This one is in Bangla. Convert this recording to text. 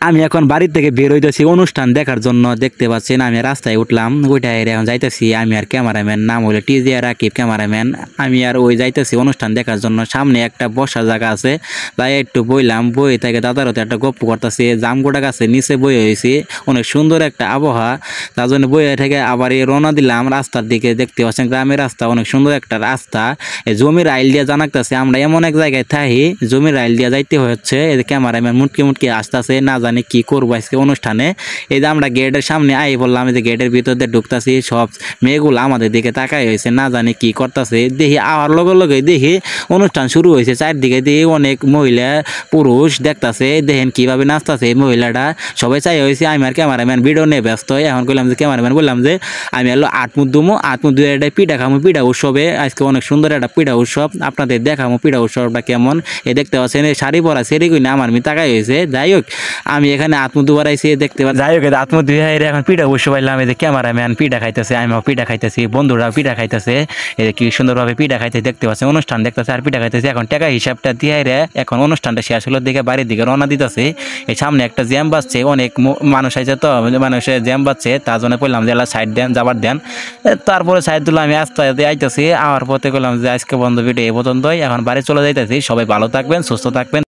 আমি এখন বাড়ি থেকে বের হইতেছি অনুষ্ঠান দেখার জন্য। দেখতে পাচ্ছেন আমি রাস্তায় উঠলাম, ওইটা এখন যাইতেছি। আমি আর ক্যামেরাম্যান, নাম হলো টিজি আর রাকিব ক্যামেরাম্যান। আমি আর ওই যাইতেছি অনুষ্ঠান দেখার জন্য। সামনে একটা বসার জায়গা আছে, তাই একটু বইলাম। বই থেকে দাদার হতে একটা গপ্প করতেছি। জামগোটা গাছে নিচে বই হয়েছি, অনেক সুন্দর একটা আবহাওয়া। তার জন্য বইয়ে থেকে আবার রওনা দিলাম রাস্তার দিকে। দেখতে পাচ্ছেন গ্রামের রাস্তা, অনেক সুন্দর একটা রাস্তা। জমির আইল দিয়ে জানাকতেছে আমরা এমন এক জায়গায় থাকি, জমির আইল দিয়ে যাইতে হচ্ছে। এই ক্যামেরাম্যান মুটকি মুটকি আসতেছে, না জানি কি করবো আজকে অনুষ্ঠানে। এই যে আমরা গেটের সামনে আই বললাম, এই যে গেটের ভিতর দিয়ে ঢুকতেছি, সব মেয়েগুলো আমাদের দিকে তাকাই হয়েছে, না জানি কি করতেছে। দেখি আওয়ার লগে লগে দেখি অনুষ্ঠান শুরু হয়েছে। চারদিকে দিয়ে অনেক মহিলা পুরুষ দেখতেছে, দেখেন কিভাবে নাচতেছে এই মহিলাটা। সবাই চাই হয়েছে। আমি আর ক্যামেরাম্যান ভিডিও নিয়ে ব্যস্ত। এখন বললাম যে ক্যামেরাম্যান বললাম যে আমি হলো আটমুদ দুমো, আটমুদ দুই একটা পিঠা খামো পিঠা উৎসবে। আজকে অনেক সুন্দর একটা পিঠা উৎসব, আপনাদের দেখামো পিঠা উৎসবটা কেমন। এ দেখতে পাচ্ছেন শাড়ি পরা সেরি কই না আমার মি তাকাই হয়েছে। যাই হোক, আমি এখানে আত্মদু বাড়াইছি দেখতে পাচ্ছি। যাই হোক, আত্মদু এখন পিঠা উৎসব আইলাম। এই যে ক্যামেরাম্যান পিঠা খাইতেছে, আমিও পিঠা খাইতেছি, বন্ধুরা পিঠা খাইতেছে। এই কি সুন্দরভাবে পিঠা খাইতে দেখতে পাচ্ছেন, অনুষ্ঠান দেখতেছে আর পিঠা খাইতেছে। এখন টাকা হিসাবটা দিয়ে এখন অনুষ্ঠানটা শেষ হলো দিকে বাড়ির দিকে রওনা দিতেছে। এই সামনে একটা জ্যাম বাজছে, অনেক মানুষ আইছে, তো মানুষের জ্যাম বাজছে। তার জন্য বললাম যে সাইড দেন, যাবার দেন। তারপরে সাইড দিলাম, আমি আস্তে আস্তে আইতেছি। আমার পথে বললাম যে আজকে বন্ধু ভিডিও এই পর্যন্তই। এখন বাড়ি চলে যাইতেছি। সবাই ভালো থাকবেন, সুস্থ থাকবেন।